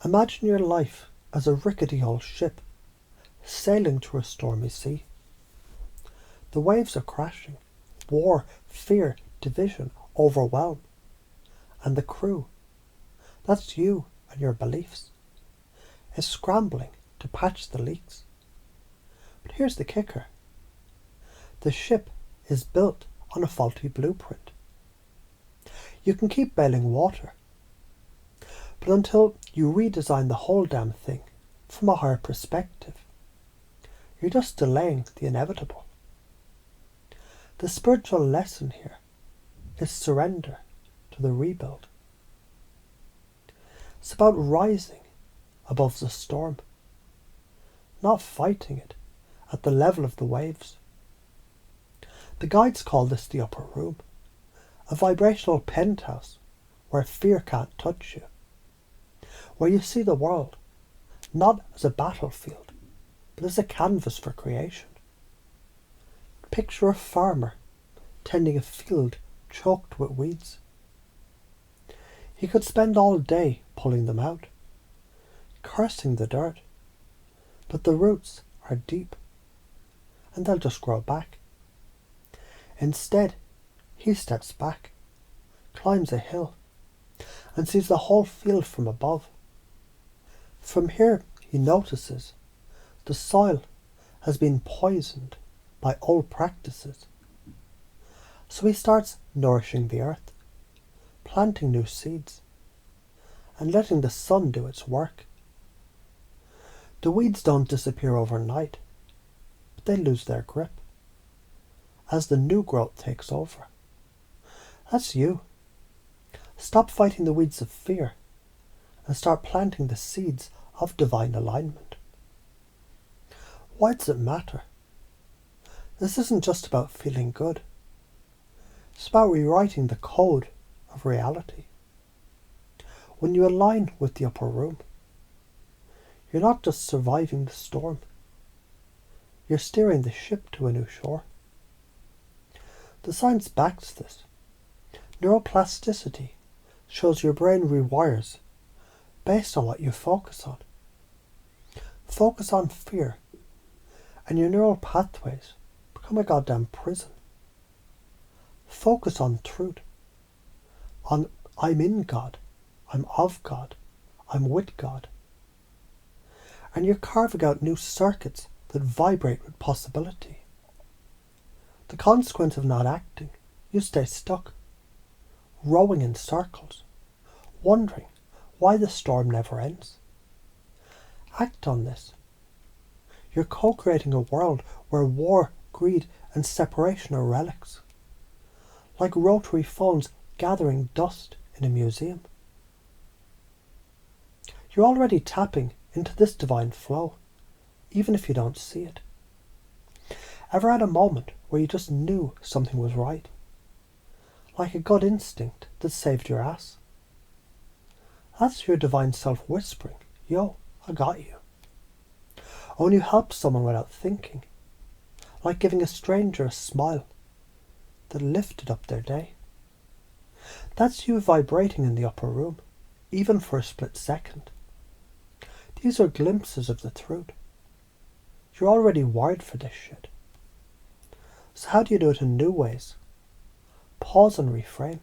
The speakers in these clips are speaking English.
Imagine your life as a rickety old ship sailing through a stormy sea. The waves are crashing, war, fear, division, overwhelm. And the crew, that's you and your beliefs, is scrambling to patch the leaks. But here's the kicker. The ship is built on a faulty blueprint. You can keep bailing water, but until you redesign the whole damn thing from a higher perspective, you're just delaying the inevitable. The spiritual lesson here is surrender to the rebuild. It's about rising above the storm, not fighting it at the level of the waves. The guides call this the upper room, a vibrational penthouse where fear can't touch you, where you see the world not as a battlefield, but as a canvas for creation. Picture a farmer tending a field choked with weeds. He could spend all day pulling them out, cursing the dirt, but the roots are deep and they'll just grow back. Instead, he steps back, climbs a hill, and sees the whole field from above. From here, he notices the soil has been poisoned by old practices. So he starts nourishing the earth, planting new seeds, and letting the sun do its work. The weeds don't disappear overnight, but they lose their grip as the new growth takes over. That's you. Stop fighting the weeds of fear and start planting the seeds of divine alignment. Why does it matter? This isn't just about feeling good. It's about rewriting the code of reality. When you align with the upper room, you're not just surviving the storm. You're steering the ship to a new shore. The science backs this. Neuroplasticity shows your brain rewires based on what you focus on. Focus on fear, and your neural pathways become a goddamn prison. Focus on truth, on I'm in God, I'm of God, I'm with God. And you're carving out new circuits that vibrate with possibility. The consequence of not acting, you stay stuck, rowing in circles, wondering why the storm never ends. Act on this. You're co-creating a world where war, greed, and separation are relics, like rotary phones gathering dust in a museum. You're already tapping into this divine flow, even if you don't see it. Ever had a moment where you just knew something was right? Like a gut instinct that saved your ass? That's your divine self whispering, yo, I got you. Or when you help someone without thinking, like giving a stranger a smile that lifted up their day. That's you vibrating in the upper room, even for a split second. These are glimpses of the truth. You're already wired for this shit. So how do you do it in new ways? Pause and reframe.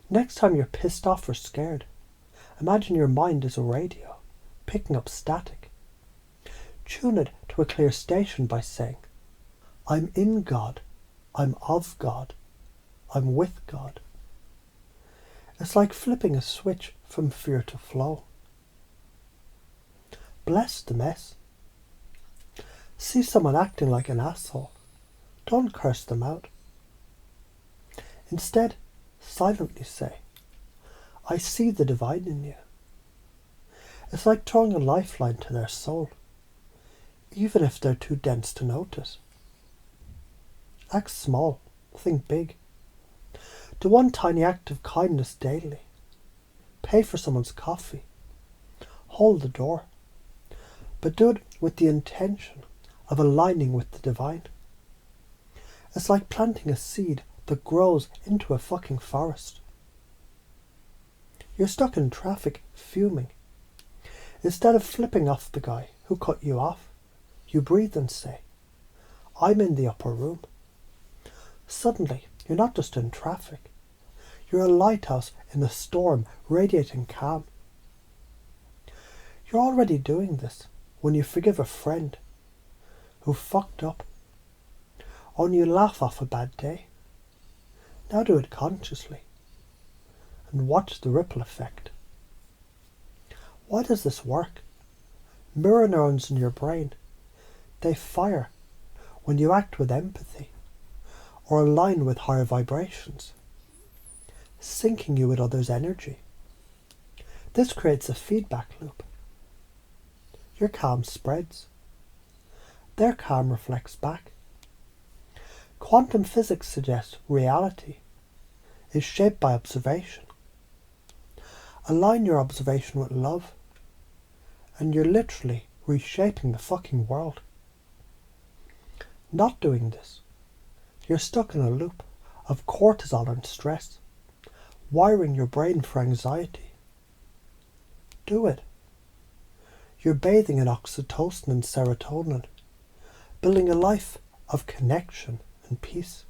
Next time you're pissed off or scared, imagine your mind is a radio, picking up static. Tune it to a clear station by saying, I'm in God, I'm of God, I'm with God. It's like flipping a switch from fear to flow. Bless the mess. See someone acting like an asshole. Don't curse them out. Instead, silently say, I see the divine in you. It's like throwing a lifeline to their soul, even if they're too dense to notice. Act small, think big. Do one tiny act of kindness daily. Pay for someone's coffee. Hold the door. But do it with the intention of aligning with the divine. It's like planting a seed that grows into a fucking forest. You're stuck in traffic, fuming, Instead of flipping off the guy who cut you off, you breathe and say, I'm in the upper room. Suddenly, you're not just in traffic. You're a lighthouse in the storm, radiating calm. You're already doing this when you forgive a friend who fucked up, or when you laugh off a bad day. Now do it consciously and watch the ripple effect. Why does this work? Mirror neurons in your brain, they fire when you act with empathy or align with higher vibrations, syncing you with others' energy. This creates a feedback loop. Your calm spreads. Their calm reflects back. Quantum physics suggests reality is shaped by observation. Align your observation with love, and you're literally reshaping the fucking world. Not doing this, you're stuck in a loop of cortisol and stress, wiring your brain for anxiety. Do it. You're bathing in oxytocin and serotonin, building a life of connection and peace.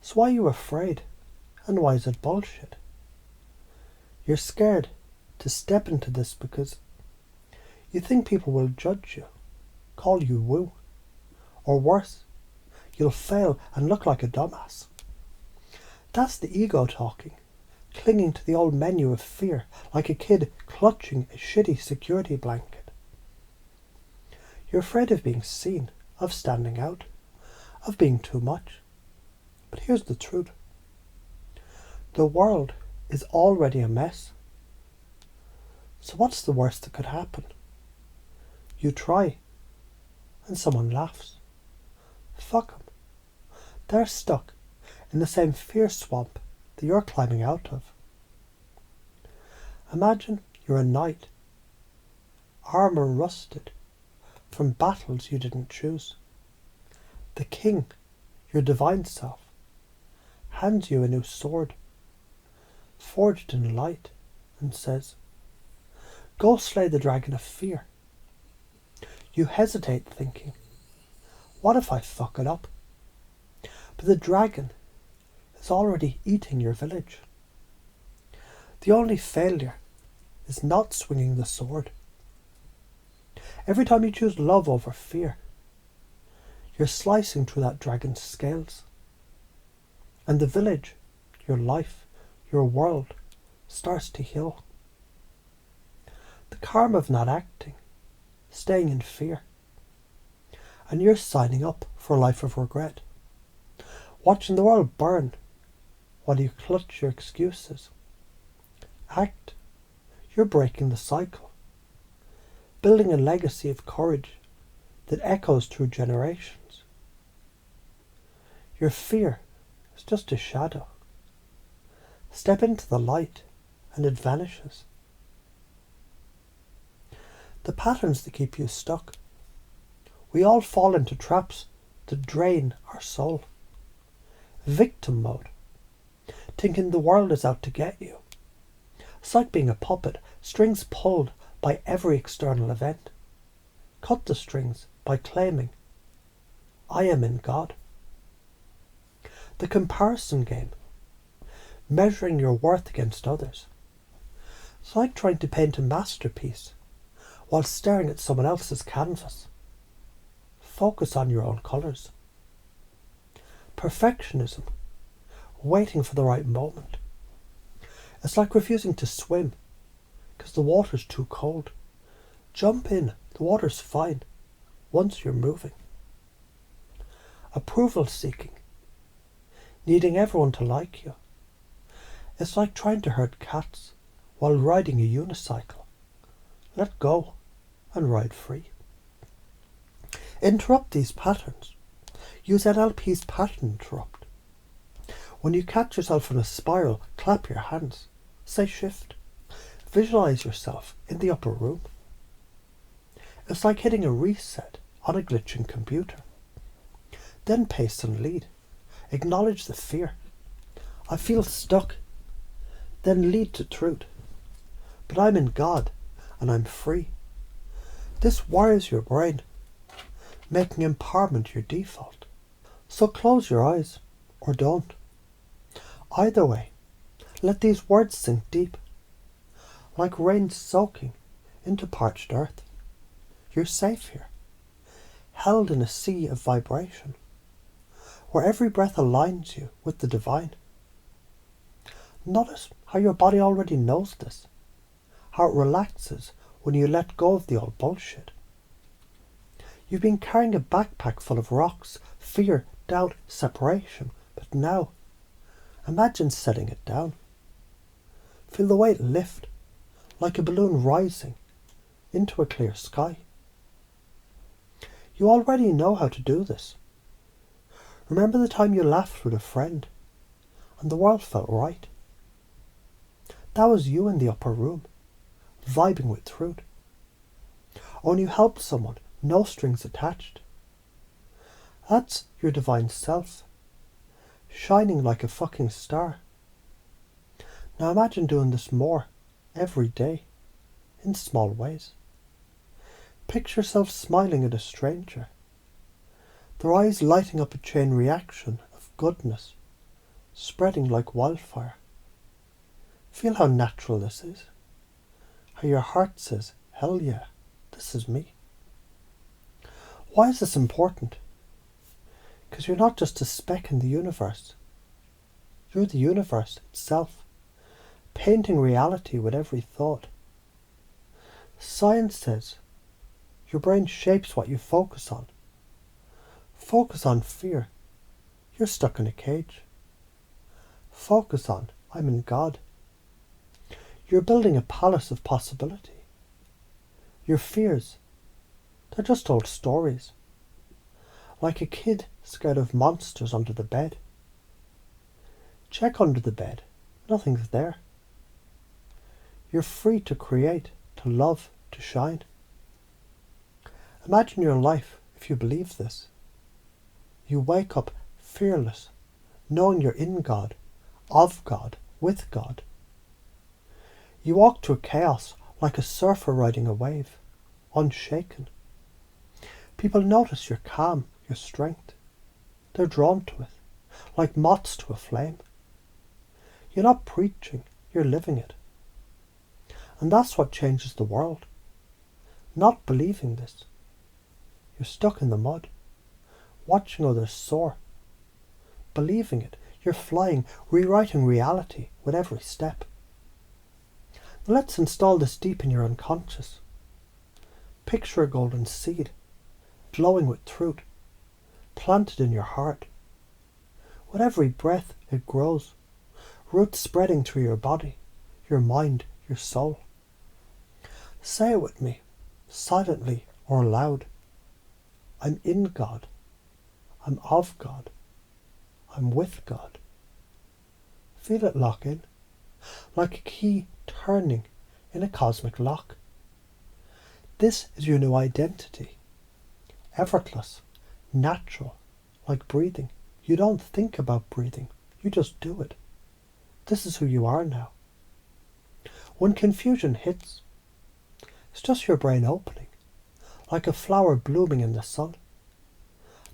So why are you afraid? And why is it bullshit? You're scared to step into this because you think people will judge you, call you woo, or worse, you'll fail and look like a dumbass. That's the ego talking, clinging to the old menu of fear like a kid clutching a shitty security blanket. You're afraid of being seen, of standing out, of being too much. But here's the truth. The world is already a mess. So what's the worst that could happen? You try, and someone laughs. Fuck them. They're stuck in the same fear swamp that you're climbing out of. Imagine you're a knight, armour rusted from battles you didn't choose. The king, your divine self, hands you a new sword, forged in light, and says, go slay the dragon of fear. You hesitate, thinking, what if I fuck it up? But the dragon is already eating your village. The only failure is not swinging the sword. Every time you choose love over fear, you're slicing through that dragon's scales. And the village, your life, your world, starts to heal. The karma of not acting, staying in fear. And you're signing up for a life of regret. Watching the world burn while you clutch your excuses. Act. You're breaking the cycle. Building a legacy of courage that echoes through generations. Your fear is just a shadow. Step into the light and it vanishes. The patterns that keep you stuck. We all fall into traps that drain our soul. Victim mode. Thinking the world is out to get you. It's like being a puppet, strings pulled by every external event. Cut the strings by claiming, I am in God. The comparison game. Measuring your worth against others. It's like trying to paint a masterpiece while staring at someone else's canvas. Focus on your own colours. Perfectionism. Waiting for the right moment. It's like refusing to swim because the water's too cold. Jump in, the water's fine once you're moving. Approval seeking. Needing everyone to like you. It's like trying to herd cats while riding a unicycle. Let go and ride free. Interrupt these patterns. Use NLP's pattern interrupt. When you catch yourself in a spiral, clap your hands. Say shift. Visualize yourself in the upper room. It's like hitting a reset on a glitching computer. Then pace and lead. Acknowledge the fear. I feel stuck. Then lead to truth. But I'm in God, and I'm free. This wires your brain, making empowerment your default. So close your eyes, or don't. Either way, let these words sink deep, like rain soaking into parched earth. You're safe here, held in a sea of vibration, where every breath aligns you with the divine. Notice how your body already knows this, how it relaxes when you let go of the old bullshit. You've been carrying a backpack full of rocks, fear, doubt, separation, but now, imagine setting it down. Feel the weight lift, like a balloon rising into a clear sky. You already know how to do this. Remember the time you laughed with a friend, and the world felt right. That was you in the upper room, vibing with truth. Or when you helped someone, no strings attached. That's your divine self, shining like a fucking star. Now imagine doing this more, every day, in small ways. Picture yourself smiling at a stranger, their eyes lighting up a chain reaction of goodness, spreading like wildfire. Feel how natural this is, how your heart says, hell yeah, this is me. Why is this important? Because you're not just a speck in the universe. You're the universe itself, painting reality with every thought. Science says your brain shapes what you focus on. Focus on fear. You're stuck in a cage. Focus on I'm in God. You're building a palace of possibility. Your fears, they're just old stories. Like a kid scared of monsters under the bed. Check under the bed. Nothing's there. You're free to create, to love, to shine. Imagine your life if you believe this. You wake up fearless, knowing you're in God, of God, with God. You walk through chaos like a surfer riding a wave, unshaken. People notice your calm, your strength. They're drawn to it, like moths to a flame. You're not preaching, you're living it. And that's what changes the world. Not believing this. You're stuck in the mud, watching others soar. Believing it, you're flying, rewriting reality with every step. Now let's install this deep in your unconscious. Picture a golden seed, glowing with truth, planted in your heart. With every breath it grows, roots spreading through your body, your mind, your soul. Say it with me, silently or loud. I'm in God. I'm of God. I'm with God. Feel it lock in, like a key turning in a cosmic lock. This is your new identity. Effortless, natural, like breathing. You don't think about breathing, you just do it. This is who you are now. When confusion hits, it's just your brain opening, like a flower blooming in the sun.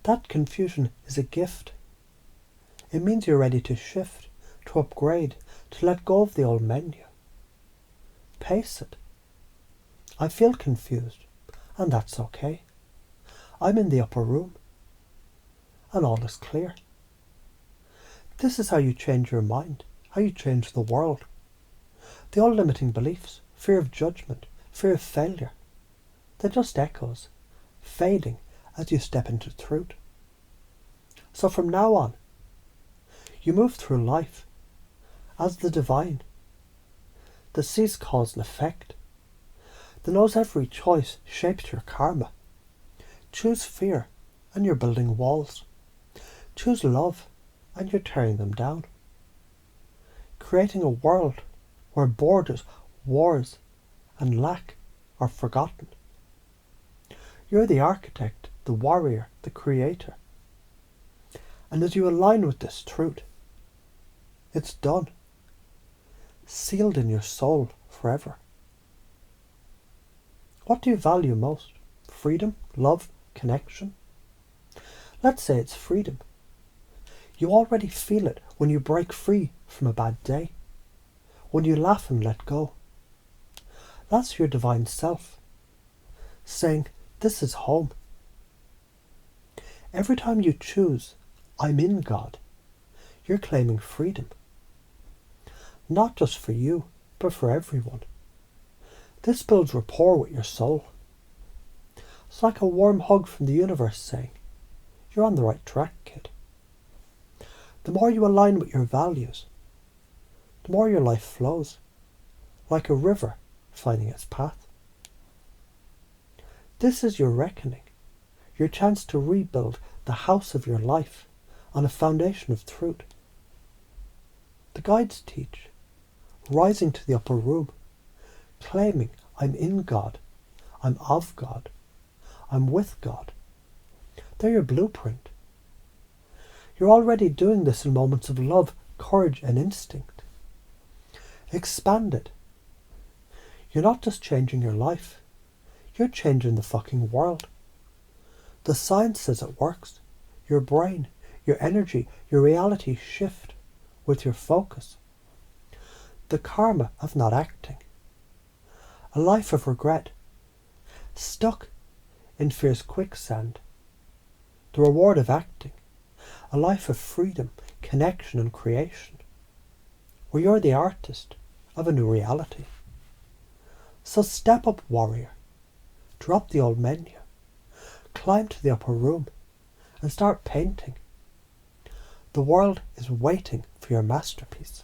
That confusion is a gift. It means you're ready to shift, to upgrade, to let go of the old menu. Pace it. I feel confused, and that's okay. I'm in the upper room, and all is clear. This is how you change your mind, how you change the world. The old limiting beliefs, fear of judgment, fear of failure, they're just echoes, fading as you step into truth. So from now on, you move through life as the divine, that sees cause and effect, that knows every choice shapes your karma. Choose fear and you're building walls. Choose love and you're tearing them down. Creating a world where borders, wars and lack are forgotten. You're the architect, the warrior, the creator. And as you align with this truth, it's done. Sealed in your soul forever. What do you value most? Freedom, love, connection? Let's say it's freedom. You already feel it when you break free from a bad day, when you laugh and let go. That's your divine self, saying, this is home. Every time you choose, I'm in God, you're claiming freedom. Not just for you, but for everyone. This builds rapport with your soul. It's like a warm hug from the universe saying, you're on the right track, kid. The more you align with your values, the more your life flows, like a river finding its path. This is your reckoning, your chance to rebuild the house of your life on a foundation of truth. The guides teach, rising to the upper room, claiming I'm in God, I'm of God, I'm with God. They're your blueprint. You're already doing this in moments of love, courage and instinct. Expand it. You're not just changing your life, you're changing the fucking world. The science says it works. Your brain, your energy, your reality shift with your focus. The karma of not acting. A life of regret. Stuck in fear's quicksand. The reward of acting. A life of freedom, connection and creation. Where you're the artist of a new reality. So step up, warrior. Drop the old menu. Climb to the upper room and start painting. The world is waiting for your masterpiece.